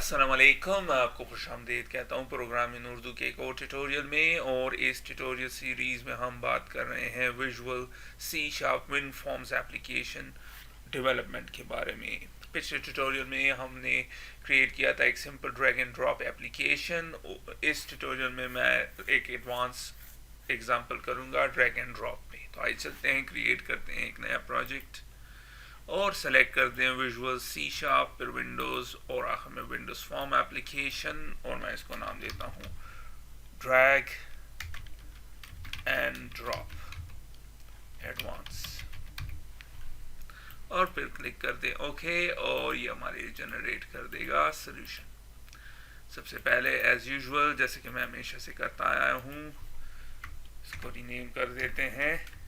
अस्सलामुअलैकुम, मैं आपको खुशामदीद कहता हूँ प्रोग्राम इन उर्दू के एक और ट्यूटोरियल में। और इस ट्यूटोरियल सीरीज़ में हम बात कर रहे हैं Visual C sharp Win Forms application development के बारे में। पिछले ट्यूटोरियल में हमने क्रिएट किया था एक simple drag and drop application. इस ट्यूटोरियल में मैं एक एडवांस एग्जांपल करूँगा ड्रैग एंड ड्रॉप में। तो आइए चलते हैं, क्रिएट करते हैं एक नया प्रोजेक्ट और सेलेक्ट कर दें विजुअल सी शार्प, फिर विंडोज़ और आखिर में विंडोज़ फॉर्म एप्लीकेशन। और मैं इसको नाम देता हूँ ड्रैग एंड ड्रॉप एडवांस और फिर क्लिक कर दें ओके और ये हमारे जनरेट कर देगा सोल्यूशन। सबसे पहले एज यूजुअल जैसे कि मैं हमेशा से करता आया हूँ, इसको रीनेम कर देते हैं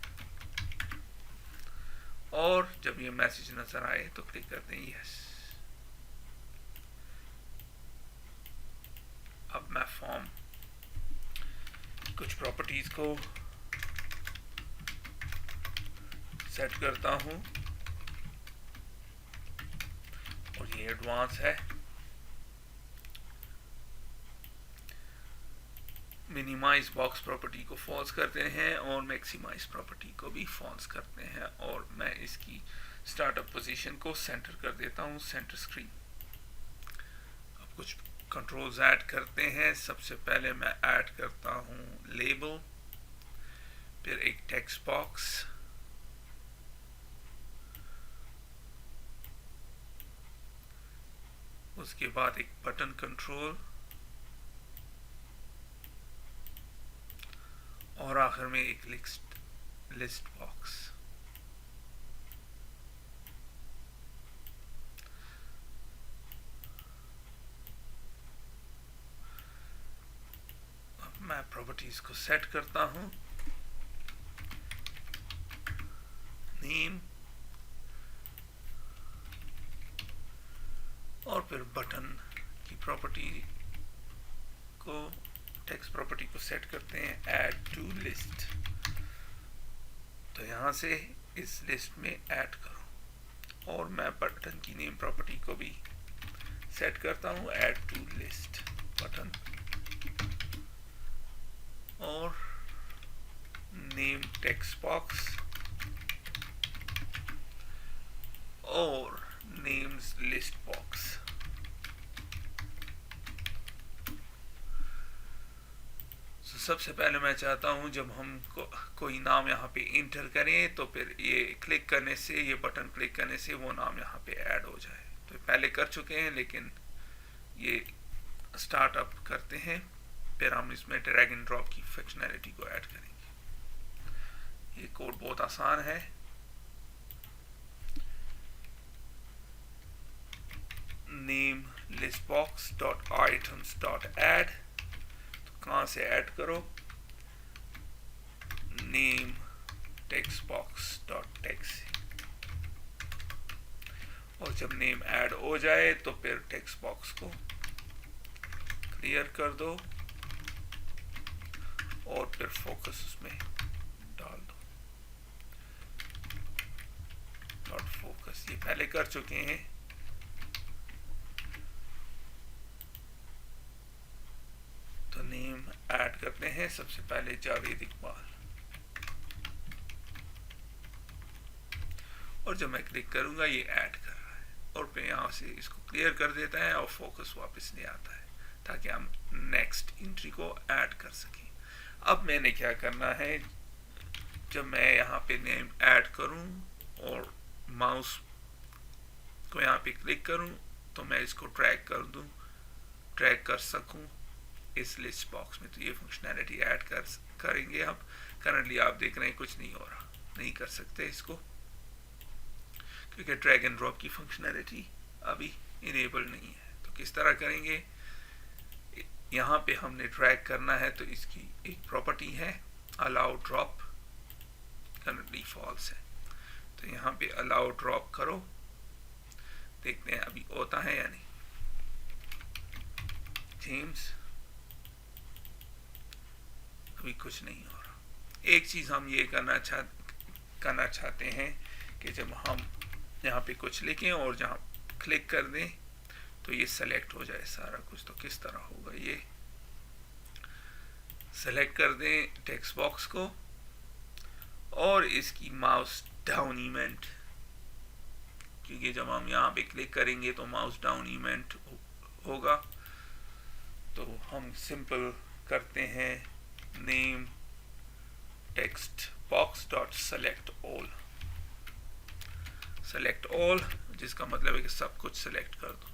और जब ये मैसेज नजर आए तो क्लिक करते हैं यस। अब मैं फॉर्म कुछ प्रॉपर्टीज को सेट करता हूं और ये एडवांस है। मिनिमाइज बॉक्स प्रॉपर्टी को फॉल्स करते हैं और मैक्सिमाइज प्रॉपर्टी को भी फॉल्स करते हैं और मैं इसकी स्टार्टअप पोजीशन को सेंटर कर देता हूं, सेंटर स्क्रीन। अब कुछ कंट्रोल्स ऐड करते हैं। सबसे पहले मैं ऐड करता हूं लेबल, फिर एक टेक्स्ट बॉक्स, उसके बाद एक बटन कंट्रोल और आखिर में एक लिस्ट बॉक्स। अब मैं प्रॉपर्टीज को सेट करता हूं, नेम और फिर बटन की प्रॉपर्टी को, टेक्स्ट प्रॉपर्टी को सेट करते हैं ऐड टू लिस्ट। तो यहां से इस लिस्ट में ऐड करो और मैं बटन की नेम प्रॉपर्टी को भी सेट करता हूं ऐड टू लिस्ट बटन और नेम टेक्स्ट बॉक्स और नेम्स लिस्ट बॉक्स। सबसे पहले मैं चाहता हूं जब हम कोई नाम यहाँ पे इंटर करें तो फिर ये क्लिक करने से, ये बटन क्लिक करने से वो नाम यहाँ पे ऐड हो जाए। तो पहले कर चुके हैं लेकिन ये स्टार्टअप करते हैं, फिर हम इसमें ड्रैग एंड ड्रॉप की फंक्शनैलिटी को ऐड करेंगे। ये कोड बहुत आसान है। Name list box dot items dot add, कहां से ऐड करो, name text box dot text. और जब नेम ऐड हो जाए तो फिर टेक्स्ट बॉक्स को क्लियर कर दो और फिर फोकस उसमें डाल दो, डॉट फोकस। ये पहले कर चुके हैं। तो नेम ऐड करते हैं, सबसे पहले जावेद इकबाल और जब मैं क्लिक करूंगा ये ऐड कर रहा है और फिर यहां से इसको क्लियर कर देता है और फोकस वापस ले आता है ताकि हम नेक्स्ट एंट्री को ऐड कर सकें। अब मैंने क्या करना है, जब मैं यहाँ पे नेम ऐड करूं और माउस को यहाँ पे क्लिक करूं तो मैं इसको ड्रैग कर सकूं इस लिस्ट बॉक्स में। तो ये फंक्शनैलिटी ऐड करेंगे अब। करंटली आप देख रहे हैं कुछ नहीं हो रहा, नहीं कर सकते इसको क्योंकि ड्रैग एंड ड्रॉप की फंक्शनैलिटी अभी इनेबल नहीं है। तो किस तरह करेंगे, यहाँ पे हमने ड्रैग करना है तो इसकी एक प्रॉपर्टी है अलाउ ड्रॉप, करंटली फॉल्स है। तो यहाँ पे अलाउ ड्रॉप करो, देखते हैं अभी होता है या नहीं। जेम्स, अभी कुछ नहीं हो रहा। एक चीज हम ये करना चाहते हैं कि जब हम यहाँ पे कुछ लिखें और जहाँ क्लिक कर दें तो ये सेलेक्ट हो जाए सारा कुछ। तो किस तरह होगा, ये सेलेक्ट कर दें टेक्स्ट बॉक्स को और इसकी माउस डाउन इवेंट, क्योंकि जब हम यहाँ पे क्लिक करेंगे तो माउस डाउन इवेंट होगा। तो हम सिंपल करते हैं name text box dot select all, select all जिसका मतलब है कि सब कुछ सेलेक्ट कर दो।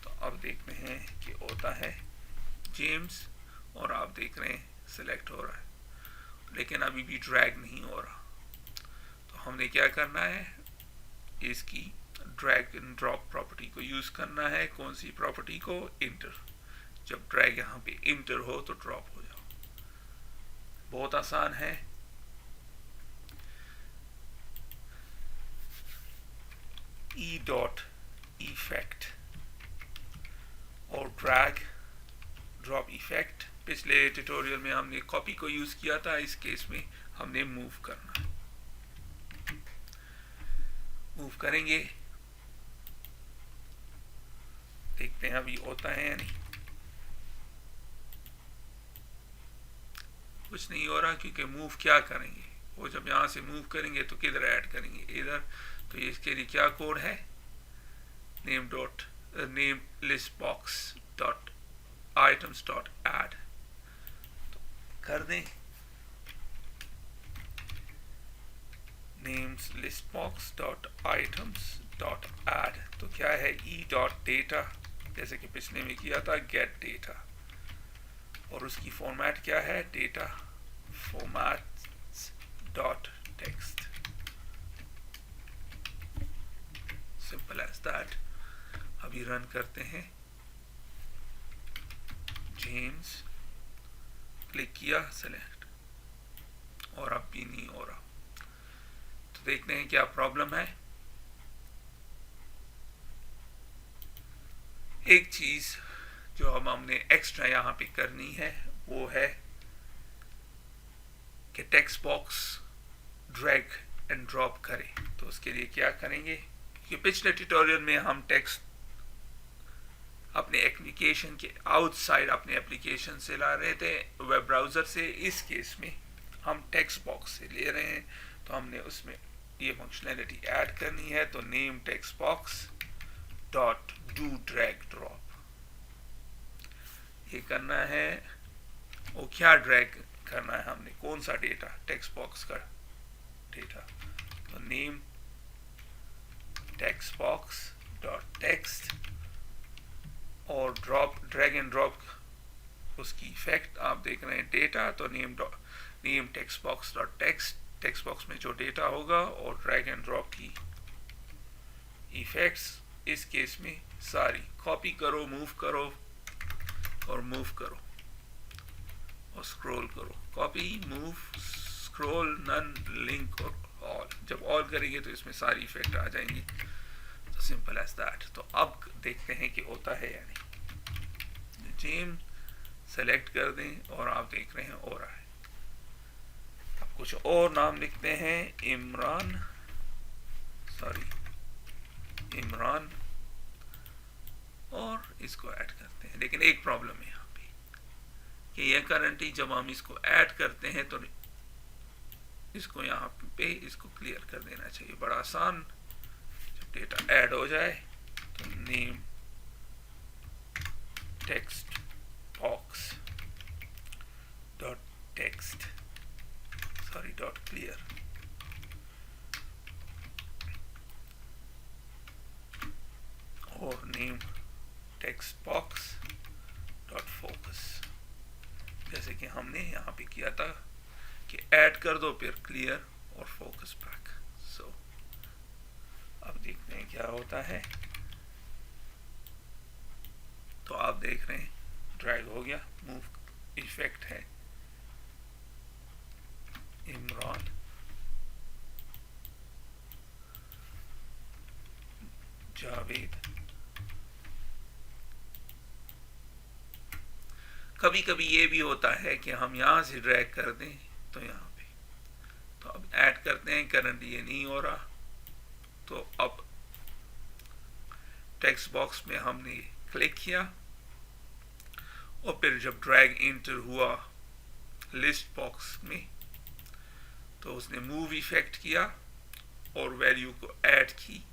तो अब देखते हैं कि होता है जेम्स, और आप देख रहे हैं सेलेक्ट हो रहा है, लेकिन अभी भी ड्रैग नहीं हो रहा। तो हमने क्या करना है, इसकी ड्रैग एंड ड्रॉप प्रॉपर्टी को यूज करना है। कौन सी प्रॉपर्टी को, इंटर। जब ड्रैग यहाँ पे इंटर हो तो ड्रॉप हो जाओ। बहुत आसान है। ई डॉट इफेक्ट और ड्रैग ड्रॉप इफेक्ट, पिछले ट्यूटोरियल में हमने कॉपी को यूज किया था, इस केस में हमने मूव करना है। मूव करेंगे, देखते हैं अभी होता है या नहीं। कुछ नहीं हो रहा, क्योंकि मूव क्या करेंगे, वो जब यहां से मूव करेंगे तो किधर ऐड करेंगे, इधर। तो इसके लिए क्या कोड है, name list box dot items dot add. तो कर दें names list box dot items dot add. तो क्या है, ई डॉट डेटा, जैसे कि पिछले में किया था, गेट डेटा, और उसकी फॉर्मेट क्या है, data format dot text. Simple as that. अभी रन करते हैं, जेम्स क्लिक किया, सेलेक्ट, और अब भी नहीं हो रहा। तो देखते हैं क्या प्रॉब्लम है। एक चीज जो हम हमने एक्स्ट्रा यहाँ पे करनी है वो है कि text box drag and drop करें। तो उसके लिए क्या करेंगे, कि पिछले ट्यूटोरियल में हम टेक्स्ट अपने एप्लीकेशन के आउटसाइड अपने एप्लीकेशन से ला रहे थे, वेब ब्राउजर से। इस केस में हम टेक्स्ट बॉक्स से ले रहे हैं, तो हमने उसमें ये फंक्शनैलिटी ऐड करनी है। तो name text box dot do drag drop, ये करना है। वो क्या ड्रैग करना है हमने, कौन सा डेटा, टेक्स्ट बॉक्स का डेटा। तो name text box dot text, और ड्रॉप ड्रैग एंड ड्रॉप उसकी इफेक्ट आप देख रहे हैं, डेटा। तो name text box dot text, text box में जो डेटा होगा, और ड्रैग एंड ड्रॉप की इफेक्ट्स इस केस में सारी। कॉपी करो, मूव करो और मूव करो और स्क्रॉल करो, copy move scroll none link और ऑल। जब ऑल करेंगे तो इसमें सारी इफेक्ट आ जाएंगी। तो सिंपल एज दैट। तो अब देखते हैं कि होता है या नहीं। जेम सेलेक्ट कर दें और आप देख रहे हैं हो रहा है। अब कुछ और नाम लिखते हैं, इमरान और इसको ऐड करते हैं। लेकिन एक प्रॉब्लम है यहाँ पे कि ये करंटली जब हम इसको ऐड करते हैं तो इसको यहाँ पे इसको क्लियर कर देना चाहिए। बड़ा आसान, जब डेटा ऐड हो जाए तो name text box dot text dot clear, और name text box dot focus, जैसे कि हमने यहाँ पे किया था कि ऐड कर दो फिर क्लियर और फोकस बैक। सो अब देखते हैं क्या होता है। तो आप देख रहे हैं ड्रैग हो गया, मूव इफेक्ट है, इमरान जावेद। कभी कभी ये भी होता है कि हम यहां से ड्रैग कर दें तो यहाँ पे, तो अब ऐड करते हैं, करंट ये नहीं हो रहा। तो अब टेक्स्ट बॉक्स में हमने क्लिक किया और फिर जब ड्रैग इंटर हुआ लिस्ट बॉक्स में तो उसने मूव इफेक्ट किया और वैल्यू को ऐड की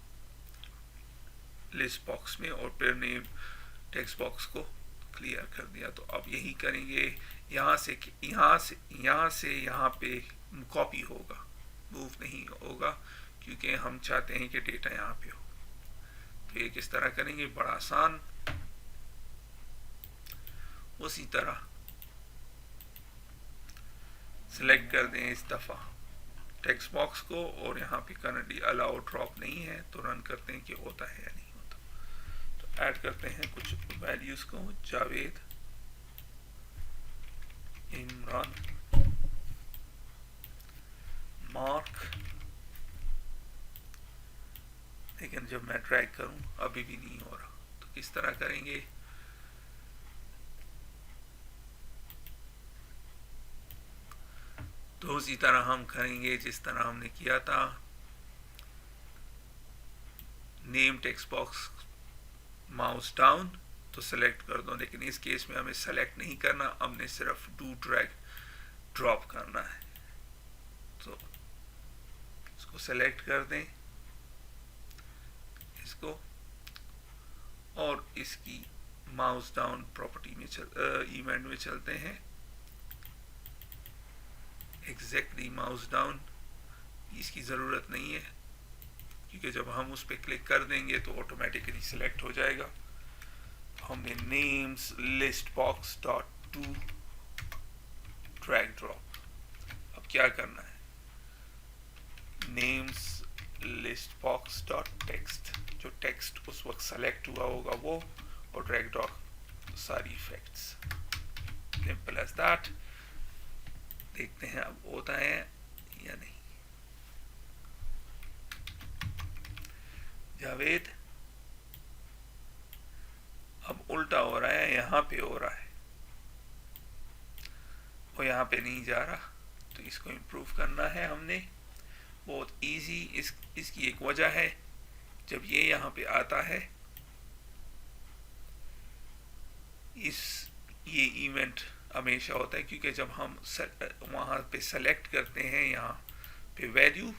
लिस्ट बॉक्स में और फिर नेम टेक्स्ट बॉक्स को क्लियर कर दिया। तो अब यही करेंगे, यहाँ से यहाँ पे कॉपी होगा, मूव नहीं होगा, क्योंकि हम चाहते हैं कि डेटा यहाँ पे हो। तो ये किस तरह करेंगे, बड़ा आसान। उसी तरह सिलेक्ट कर दें इस दफा टेक्स्ट बॉक्स को और यहाँ पे करंटली अलाउ ड्रॉप नहीं है, तो रन करते हैं कि होता है या नहीं होता। तो ऐड करते हैं कुछ वैल्यूज को, जावेद, इमरान, मार्क। लेकिन जब मैं ड्रैग करूं अभी भी नहीं हो रहा, तो किस तरह करेंगे, तो उसी तरह हम करेंगे जिस तरह हमने किया था। Name text box, mouse down तो सेलेक्ट कर दो, लेकिन इस केस में हमें सेलेक्ट नहीं करना, हमने सिर्फ डू ड्रैग ड्रॉप करना है। तो इसको सेलेक्ट कर दें, इसको, और इसकी माउस डाउन प्रॉपर्टी में इवेंट में चलते हैं। एग्जैक्टली माउस डाउन इसकी ज़रूरत नहीं है, क्योंकि जब हम उस पर क्लिक कर देंगे तो ऑटोमेटिकली सिलेक्ट हो जाएगा। तो हमने names list box dot do drag drop. अब क्या करना है, names list box dot text, जो टेक्स्ट उस वक्त सेलेक्ट हुआ होगा वो, और ड्रैग ड्रॉप सारी इफेक्ट्स। Simple as that. देखते हैं अब होता है या नहीं। जावेद, अब उल्टा हो रहा है, यहाँ पे हो रहा है, वो यहाँ पे नहीं जा रहा, तो इसको इम्प्रूव करना है हमने। बहुत इजी। इसकी एक वजह है, जब ये यहाँ पे आता है, ये इवेंट हमेशा होता है, क्योंकि जब हम वहाँ पे सेलेक्ट करते हैं यहाँ पे वैल्यू,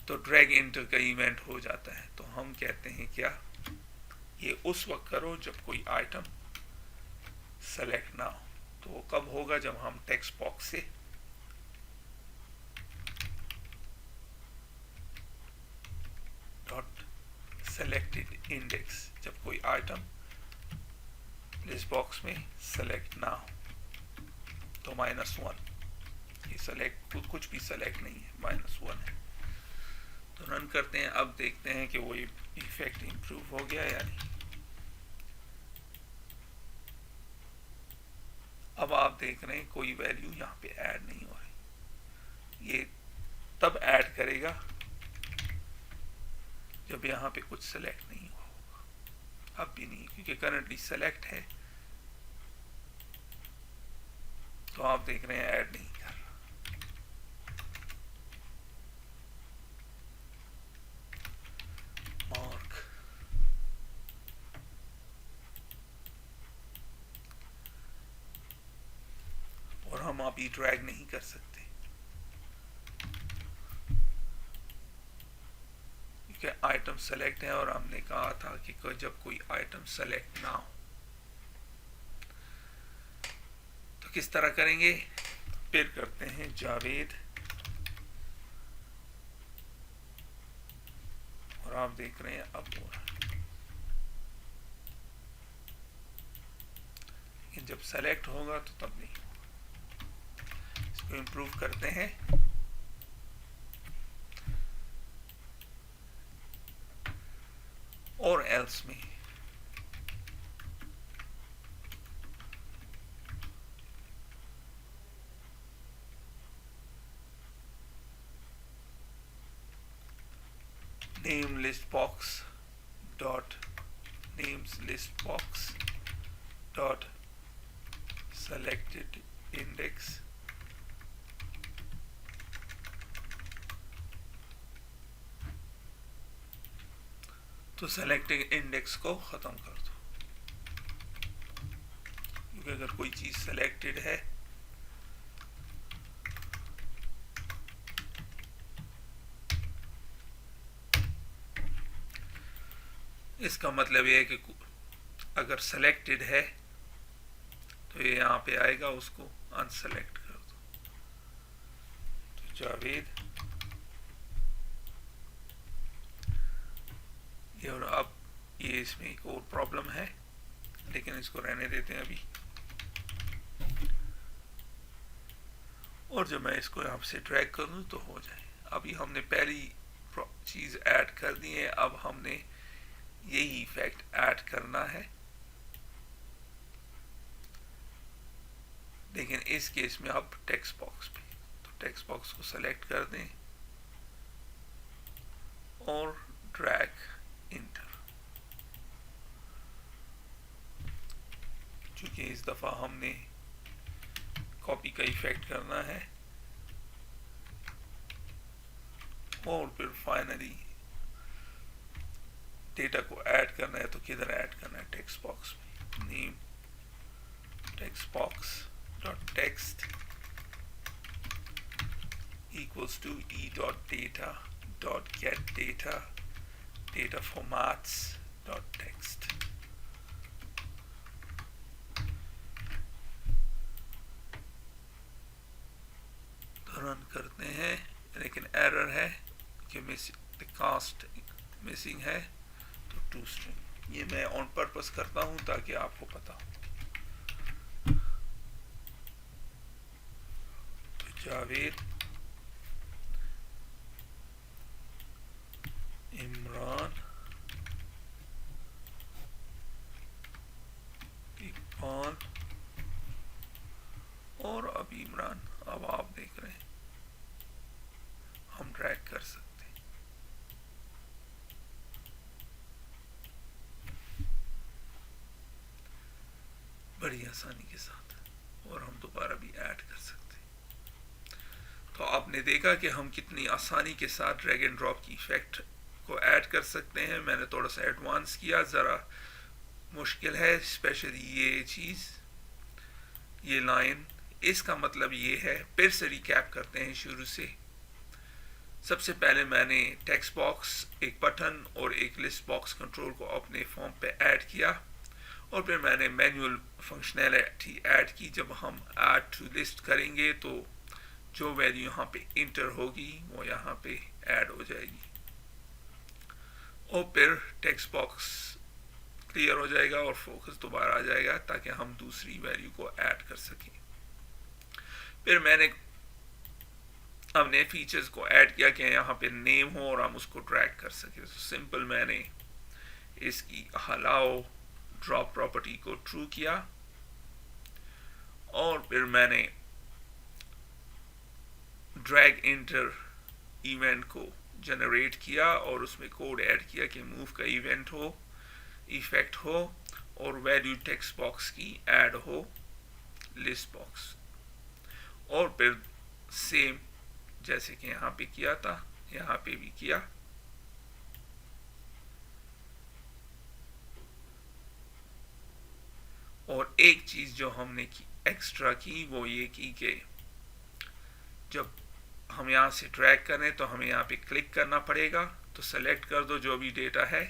तो ड्रैग इंटर का इवेंट हो जाता है। तो हम कहते हैं क्या, ये उस वक्त करो जब कोई आइटम सेलेक्ट ना हो। तो वो कब होगा, जब हम टेक्स्ट बॉक्स से डॉट सेलेक्टेड इंडेक्स, जब कोई आइटम लिस्ट बॉक्स में सेलेक्ट ना हो, तो -1। ये सेलेक्ट कुछ भी सेलेक्ट नहीं है, -1 है। तो रन करते हैं। अब देखते हैं कि वो इफेक्ट इंप्रूव हो गया या नहीं। अब आप देख रहे हैं कोई वैल्यू यहाँ पे ऐड नहीं हो रही। ये तब ऐड करेगा जब यहाँ पे कुछ सेलेक्ट नहीं होगा। अब भी नहीं, क्योंकि करंटली सेलेक्ट है, तो आप देख रहे हैं ऐड नहीं कर रहा। मार्क, और हम अभी ड्रैग नहीं कर सकते, क्योंकि आइटम सेलेक्ट है, और हमने कहा था कि जब कोई आइटम सेलेक्ट ना हो। तो किस तरह करेंगे, फिर करते हैं जावेद, और आप देख रहे हैं अब हो रहा है। लेकिन जब सेलेक्ट होगा तो तब नहीं होगा। इसको इम्प्रूव करते हैं। और एल्स में name list box dot names list box dot selected index तो सेलेक्टिंग इंडेक्स को ख़त्म कर दो, क्योंकि अगर कोई चीज़ सेलेक्टेड है इसका मतलब ये है कि अगर सेलेक्टेड है तो ये यहाँ पे आएगा, उसको अनसेलेक्ट कर दो। तो जावेद, ये, और अब ये इसमें एक और प्रॉब्लम है, लेकिन इसको रहने देते हैं अभी। और जब मैं इसको यहाँ से ड्रैग कर दूँ तो हो जाए। अभी हमने पहली चीज़ ऐड कर दी है, अब हमने यही इफेक्ट ऐड करना है, लेकिन इस केस में अब टेक्स्ट बॉक्स पे। तो टेक्स्ट बॉक्स को सेलेक्ट कर दें और ड्रैग इंटर। चूंकि इस दफा हमने कॉपी का इफेक्ट करना है, और फिर फाइनली डेटा को ऐड करना है, तो किधर ऐड करना है? टेक्स्ट बॉक्स में। Name text box dot text equals to e.data dot get data data formats dot text। तो रन करते हैं, लेकिन एरर है कि कास्ट मिसिंग है, तो टू स्ट्रिंग। ये मैं ऑन पर्पस करता हूं ताकि आपको पता हो। तो जावेद, इमरान, इकबाल, और अब इमरान। अब आप देख रहे हैं हम ड्रैग कर सकते हैं। बड़ी आसानी के साथ, और हम दोबारा भी ऐड कर सकते हैं। तो आपने देखा कि हम कितनी आसानी के साथ ड्रैग एंड ड्रॉप की इफेक्ट को ऐड कर सकते हैं। मैंने थोड़ा सा एडवांस किया, ज़रा मुश्किल है, स्पेशली ये चीज़, ये लाइन। इसका मतलब ये है, फिर से रिकैप करते हैं शुरू से। सबसे पहले मैंने टेक्स्ट बॉक्स, एक बटन और एक लिस्ट बॉक्स कंट्रोल को अपने फॉर्म पे ऐड किया, और फिर मैंने मैनुअल फंक्शनैलिटी ऐड की। जब हम ऐड टू लिस्ट करेंगे तो जो वैल्यू यहाँ पे इंटर होगी वो यहाँ पे ऐड हो जाएगी, और फिर टेक्स्ट बॉक्स क्लियर हो जाएगा और फोकस दोबारा आ जाएगा, ताकि हम दूसरी वैल्यू को ऐड कर सकें। फिर मैंने अपने फीचर्स को ऐड किया कि यहाँ पे नेम हो और हम उसको ड्रैग कर सकें। तो सिंपल मैंने इसकी अलाउ ड्रॉप प्रॉपर्टी को ट्रू किया, और फिर मैंने ड्रैग इंटर इवेंट को जनरेट किया और उसमें कोड ऐड किया कि मूव का इवेंट हो, इफेक्ट हो, और वैल्यू टेक्स्ट बॉक्स की ऐड हो लिस्ट बॉक्स। और फिर सेम जैसे कि यहाँ पे किया था, यहाँ पे भी किया। और एक चीज जो हमने एक्स्ट्रा की वो ये की कि जब हम यहाँ से ड्रैग करें तो हमें यहाँ पे क्लिक करना पड़ेगा। तो सेलेक्ट कर दो जो भी डेटा है,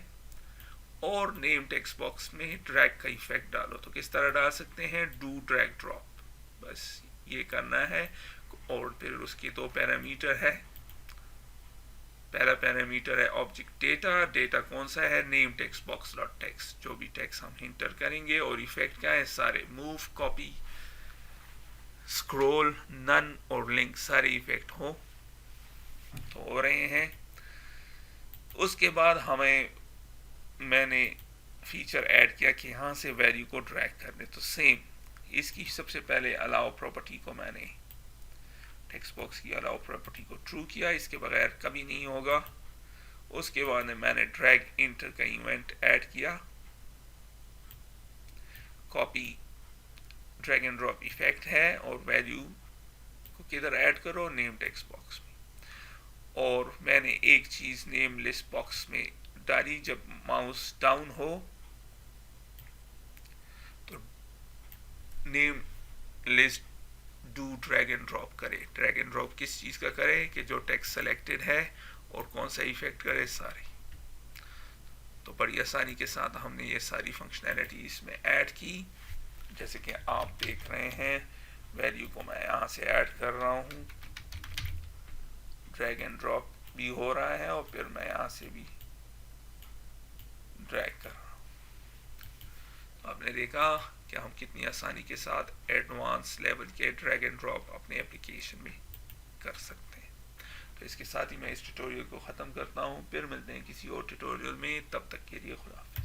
और नेम टेक्स्ट बॉक्स में ड्रैग का इफेक्ट डालो। तो किस तरह डाल सकते हैं? डू ड्रैग ड्रॉप, बस ये करना है। और फिर उसके दो पैरामीटर है। पहला पैरामीटर है ऑब्जेक्ट डेटा। डेटा कौन सा है? Name text box dot text, जो भी टेक्स्ट हम इंटर करेंगे। और इफेक्ट क्या है? सारे मूव, कॉपी, स्क्रॉल, नन और लिंक, सारे इफेक्ट हो तो हो रहे हैं। उसके बाद मैंने फीचर ऐड किया कि यहाँ से वैल्यू को ड्रैग करने। तो सेम इसकी सबसे पहले अलाउ प्रॉपर्टी को मैंने टेक्स्ट बॉक्स की अलाउ प्रॉपर्टी को ट्रू किया, इसके बगैर कभी नहीं होगा। उसके बाद मैंने ड्रैग इंटर का इवेंट ऐड किया। Copy drag and drop effect है, और वैल्यू को किधर ऐड करो? नेम टेक्स्ट बॉक्स में। और मैंने एक चीज नेम लिस्ट बॉक्स में डाली, जब माउस डाउन हो तो name list do drag and drop करे। ड्रैग एंड ड्रॉप किस चीज़ का करे कि जो टेक्स्ट सेलेक्टेड है और कौन सा इफेक्ट करे, सारे। तो बड़ी आसानी के साथ हमने ये सारी फंक्शनैलिटी इसमें ऐड की। जैसे कि आप देख रहे हैं, वैल्यू को मैं यहाँ से ऐड कर रहा हूँ, ड्रैग एंड ड्रॉप भी हो रहा है और फिर मैं यहाँ से भी ड्रैग कर रहा हूँ। तो आपने देखा कि हम कितनी आसानी के साथ एडवांस लेवल के ड्रैग एंड ड्रॉप अपने एप्लीकेशन में कर सकते हैं। तो इसके साथ ही मैं इस ट्यूटोरियल को ख़त्म करता हूँ, फिर मिलते हैं किसी और ट्यूटोरियल में। तब तक के लिए खुदा हाफिज़।